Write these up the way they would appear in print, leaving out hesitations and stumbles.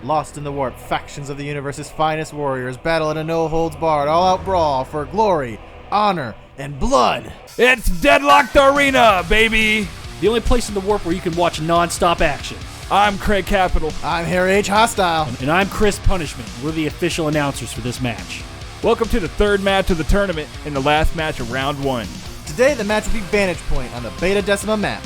Lost in the warp, factions of the universe's finest warriors battle in a no-holds-barred, all-out brawl for glory, honor, and blood. It's DeadLocked Arena, baby! The only place in the warp where you can watch non-stop action. I'm Craig Capital. I'm Harry H. Hostile. And I'm Chris Punishment. We're the official announcers for this match. Welcome to the third match of the tournament and the last match of round 1. Today, the match will be Vantage Point on the Beta Decima map.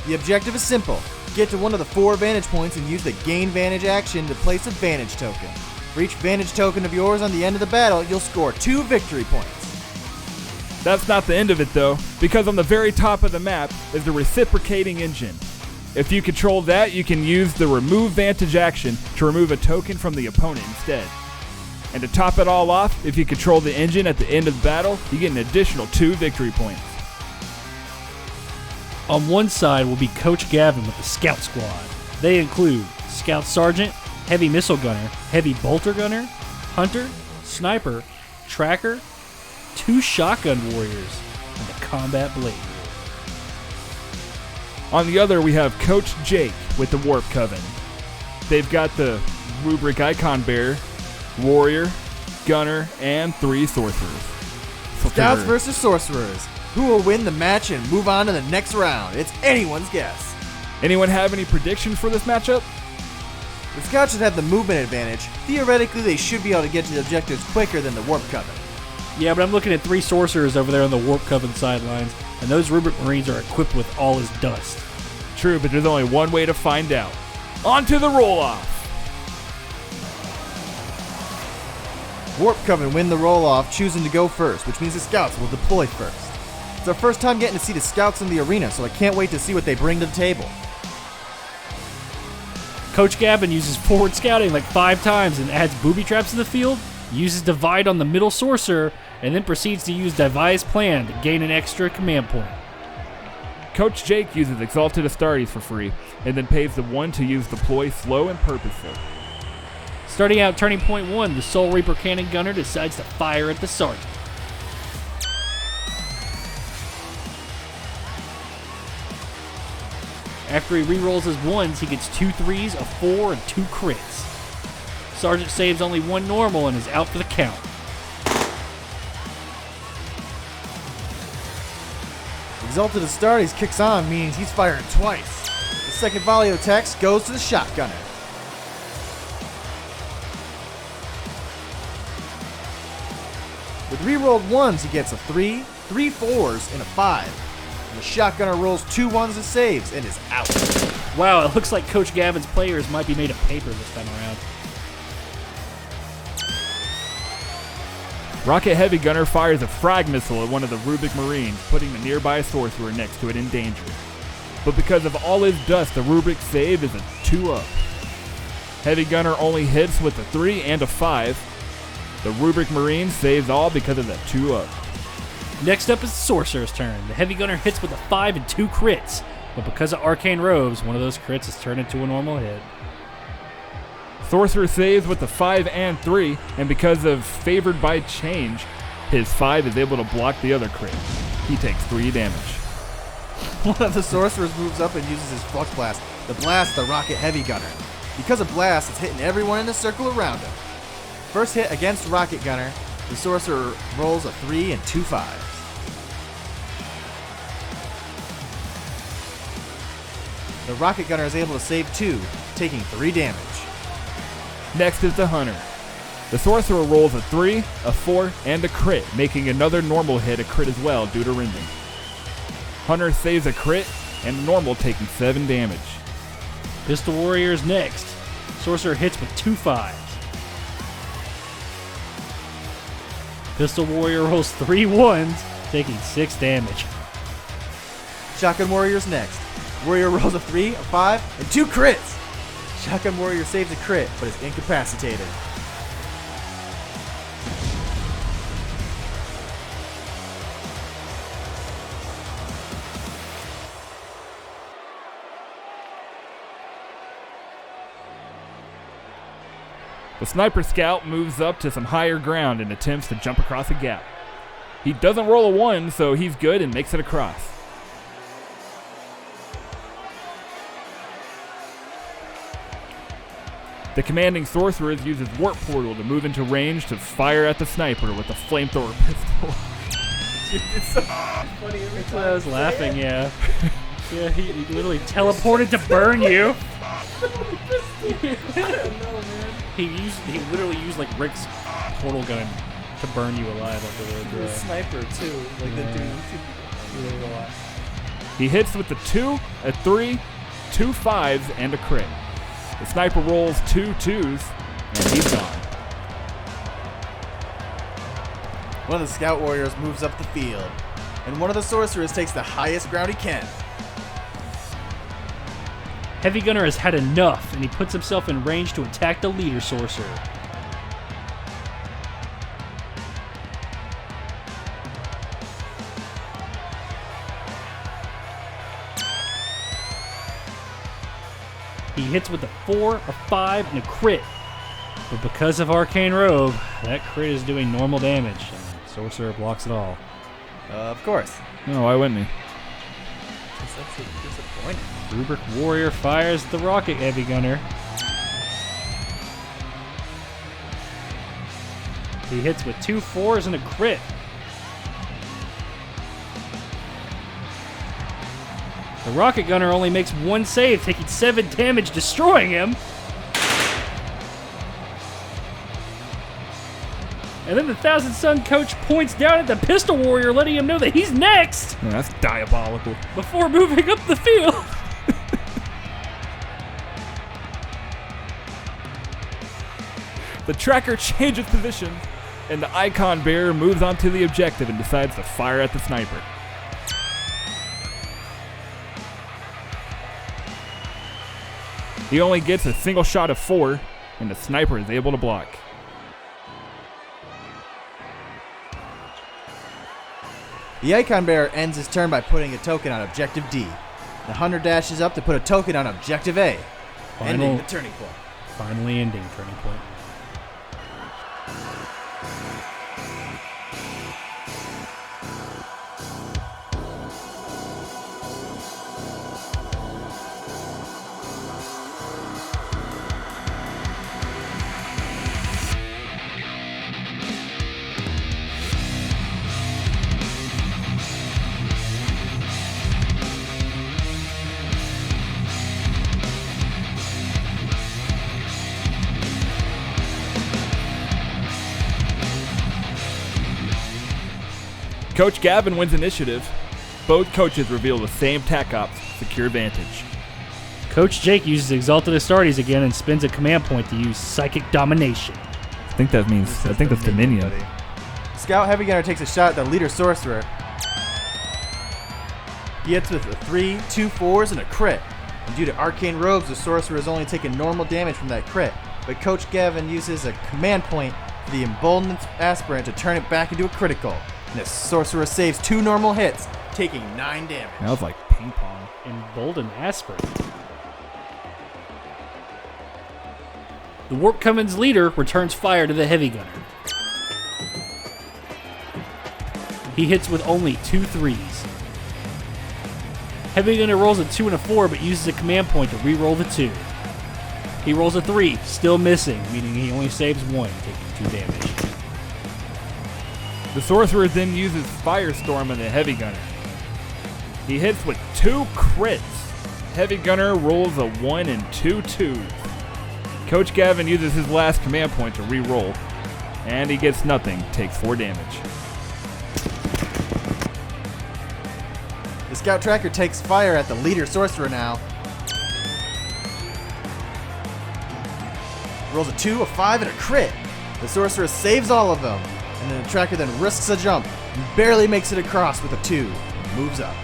The objective is simple. Get to one of the 4 Vantage Points and use the Gain Vantage action to place a Vantage token. For each Vantage token of yours on the end of the battle, you'll score 2 victory points. That's not the end of it though, because on the very top of the map is the reciprocating engine. If you control that, you can use the Remove Vantage action to remove a token from the opponent instead. And to top it all off, if you control the engine at the end of the battle, you get an additional 2 victory points. On one side will be Coach Gavin with the Scout Squad. They include Scout Sergeant, Heavy Missile Gunner, Heavy Bolter Gunner, Hunter, Sniper, Tracker, 2 Shotgun Warriors, and the Combat Blade. On the other, we have Coach Jake with the Warpcoven. They've got the Rubric Icon Bearer, Warrior, Gunner, and 3 Sorcerers. Scouts versus Sorcerers. Who will win the match and move on to the next round? It's anyone's guess. Anyone have any predictions for this matchup? The Scouts should have the movement advantage. Theoretically, they should be able to get to the objectives quicker than the Warpcoven. Yeah, but I'm looking at 3 Sorcerers over there on the Warpcoven sidelines, and those Rubric Marines are equipped with all his dust. True, but there's only one way to find out. On to the roll-off! Warpcoven win the roll-off, choosing to go first, which means the Scouts will deploy first. It's our first time getting to see the Scouts in the arena, so I can't wait to see what they bring to the table. Coach Gavin uses forward scouting like 5 times and adds booby traps in the field, uses Divide on the middle Sorcerer, and then proceeds to use Devise Plan to gain an extra command point. Coach Jake uses Exalted Astartes for free, and then pays the 1 to use Deploy Slow and Purposeful. Starting out turning point 1, the Soul Reaper Cannon Gunner decides to fire at the Sergeant. After he rerolls his 1s, he gets 2 3s, a 4, and 2 crits. Sergeant saves only 1 normal and is out for the count. Exalted Astartes kicks on, meaning he's firing twice. The second volley of attacks goes to the Shotgunner. With rerolled 1s, he gets a 3, 3 4s, and a 5. And the Shotgunner rolls 2 1s and saves and is out. Wow, it looks like Coach Gavin's players might be made of paper this time around. Rocket Heavy Gunner fires a frag missile at one of the Rubric Marines, putting the nearby Sorcerer next to it in danger. But because of all his dust, the Rubric save is a 2-up. Heavy Gunner only hits with a 3 and a 5. The Rubric Marine saves all because of that 2-up. Next up is the Sorcerer's turn. The Heavy Gunner hits with a 5 and 2 crits, but because of Arcane Robes, one of those crits is turned into a normal hit. Sorcerer saves with a 5 and 3, and because of Favored by Change, his 5 is able to block the other crit. He takes 3 damage. One of the Sorcerers moves up and uses his Flux Blast to blast the Rocket Heavy Gunner. Because of Blast, it's hitting everyone in the circle around him. First hit against Rocket Gunner, the Sorcerer rolls a 3 and 2 5s. The Rocket Gunner is able to save 2, taking 3 damage. Next is the Hunter. The Sorcerer rolls a 3, a 4, and a crit, making another normal hit a crit as well due to Rending. Hunter saves a crit, and normal taking 7 damage. Pistol Warrior is next. Sorcerer hits with 2 5s. Pistol Warrior rolls 3 1s, taking 6 damage. Shotgun Warrior's next. Warrior rolls a 3, a 5, and 2 crits. Shotgun Warrior saves a crit, but is incapacitated. The Sniper Scout moves up to some higher ground and attempts to jump across a gap. He doesn't roll a 1, so he's good and makes it across. The commanding sorcerer uses Warp Portal to move into range to fire at the sniper with a flamethrower pistol. It's so funny every That's why I was laughing, yeah. Yeah, he literally teleported to burn you. I don't know, man. He literally used like Rick's portal gun to burn you alive afterwards. You're a sniper too, like the dude. Really a lot. He hits with the 2, a 3, 2 5s, and a crit. The sniper rolls 2 2s, and he's gone. One of the scout warriors moves up the field, and one of the sorcerers takes the highest ground he can. Heavy Gunner has had enough, and he puts himself in range to attack the leader sorcerer. He hits with a 4, a 5, and a crit. But because of Arcane Robe, that crit is doing normal damage, and Sorcerer blocks it all. Of course. No, why wouldn't he? That's disappointing. Rubric Warrior fires the rocket Heavy Gunner. He hits with 2 4s and a crit. The Rocket Gunner only makes 1 save, taking 7 damage, destroying him. And then the Thousand Sun coach points down at the Pistol Warrior, letting him know that he's next, Yeah, that's diabolical. before moving up the field. The tracker changes position, and the icon bearer moves onto the objective and decides to fire at the sniper. He only gets a single shot of 4, and the sniper is able to block. The icon bearer ends his turn by putting a token on Objective D. The hunter dashes up to put a token on Objective A, ending the turning point. Finally ending turning point. Coach Gavin wins initiative. Both coaches reveal the same tac ops, secure vantage. Coach Jake uses Exalted Astartes again and spends a command point to use Psychic Domination. I think that means, I think that's Dominion. Buddy. Scout Heavy Gunner takes a shot at the leader sorcerer. He hits with a 3, 2 4s, and a crit. And due to arcane robes, the sorcerer has only taken normal damage from that crit. But Coach Gavin uses a command point for the emboldened aspirant to turn it back into a critical. And the sorcerer saves 2 normal hits, taking 9 damage. That was like ping pong. Emboldened Aspirant. The Warpcoven's leader returns fire to the Heavy Gunner. He hits with only 2 3s. Heavy Gunner rolls a 2 and a 4, but uses a command point to re-roll the 2. He rolls a 3, still missing, meaning he only saves 1, taking 2 damage. The sorcerer then uses Firestorm on the Heavy Gunner. He hits with 2 crits. Heavy Gunner rolls a 1 and 2 2s. Coach Gavin uses his last command point to re-roll, and he gets nothing, takes 4 damage. The Scout Tracker takes fire at the leader sorcerer now. Rolls a 2, a 5, and a crit. The sorcerer saves all of them, and then the tracker then risks a jump and barely makes it across with a 2 and moves up.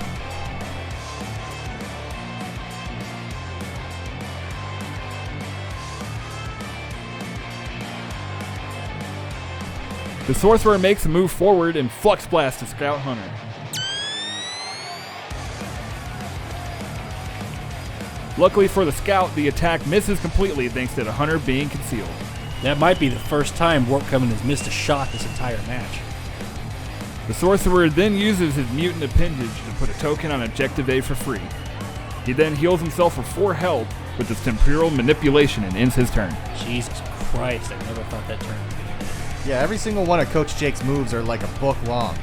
The sorcerer makes a move forward and Flux Blast to Scout Hunter. Luckily for the scout, the attack misses completely thanks to the hunter being concealed. That might be the first time Warpcoven has missed a shot this entire match. The sorcerer then uses his mutant appendage to put a token on Objective A for free. He then heals himself for 4 health with his temporal manipulation and ends his turn. Jesus Christ, I never thought that turn would be. Yeah, every single one of Coach Jake's moves are like a book long.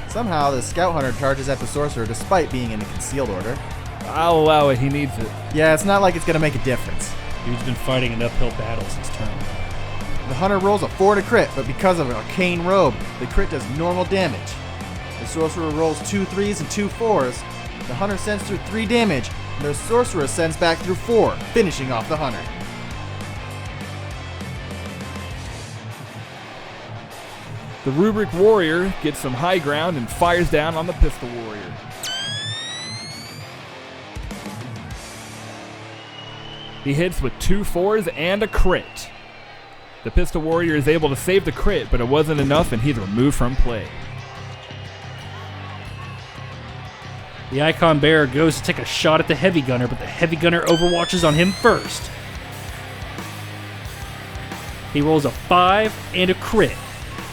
Somehow, the Scout Hunter charges at the Sorcerer despite being in a concealed order. I'll allow it, he needs it. Yeah, it's not like it's gonna make a difference. Dude's been fighting an uphill battle since turn 1. The Hunter rolls a 4 to crit, but because of an arcane robe, the crit does normal damage. The Sorcerer rolls 2 3s and 2 4s. The Hunter sends through 3 damage, and the Sorcerer sends back through 4, finishing off the Hunter. The Rubric Warrior gets some high ground and fires down on the Pistol Warrior. He hits with 2 4s and a crit. The Pistol Warrior is able to save the crit, but it wasn't enough and he's removed from play. The Icon Bearer goes to take a shot at the Heavy Gunner, but the Heavy Gunner overwatches on him first. He rolls a 5 and a crit.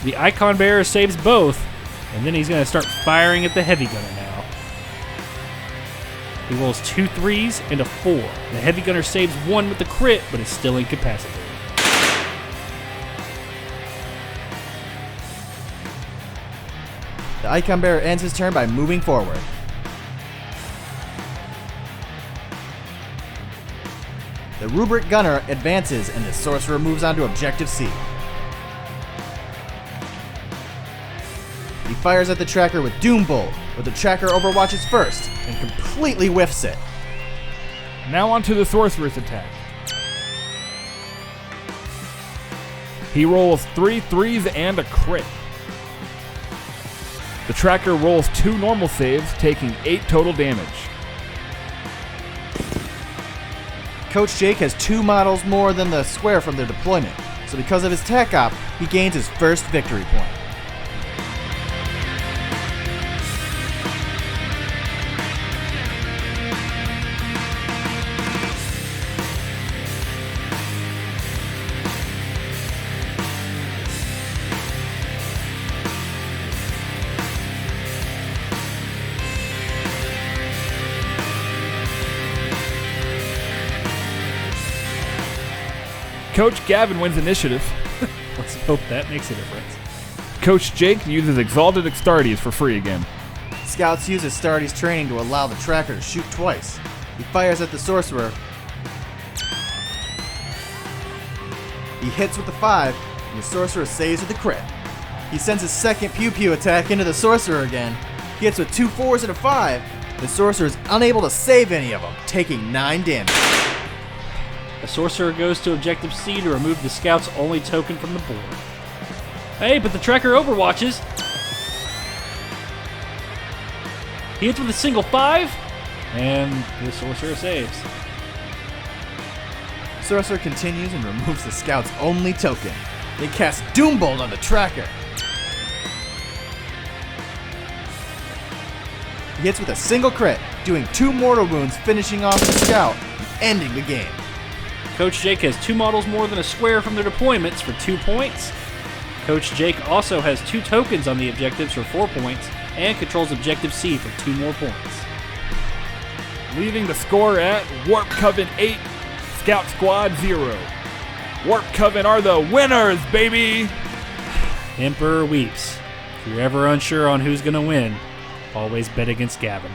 The Icon Bearer saves both, and then he's going to start firing at the Heavy Gunner now. He rolls 2 3s and a 4. The Heavy Gunner saves 1 with the crit, but is still incapacitated. The Icon Bearer ends his turn by moving forward. The Rubric Gunner advances, and the Sorcerer moves on to Objective C. He fires at the Tracker with Doom Bolt, but the Tracker overwatches first and completely whiffs it. Now onto the Sorcerer's attack. He rolls 3 3s and a crit. The Tracker rolls 2 normal saves, taking 8 total damage. Coach Jake has 2 models more than the square from their deployment, so because of his tech op, he gains his first victory point. Coach Gavin wins initiative. Let's hope that makes a difference. Coach Jake uses Exalted Astartes for free again. Scouts use Astartes training to allow the Tracker to shoot twice. He fires at the Sorcerer. He hits with the 5, and the Sorcerer saves with the crit. He sends his second Pew Pew attack into the Sorcerer again. He hits with 2 4s and a 5. The Sorcerer is unable to save any of them, taking 9 damage. The Sorcerer goes to Objective C to remove the Scout's only token from the board. Hey, but the Tracker overwatches. He hits with a single 5, and the Sorcerer saves. Sorcerer continues and removes the Scout's only token. They cast Doom Bolt on the Tracker. He hits with a single crit, doing 2 mortal wounds, finishing off the Scout and ending the game. Coach Jake has 2 models more than a square from their deployments for 2 points. Coach Jake also has 2 tokens on the objectives for 4 points and controls Objective C for 2 more points. Leaving the score at Warpcoven 8, Scout Squad 0. Warpcoven are the winners, baby! Emperor weeps. If you're ever unsure on who's going to win, always bet against Gavin.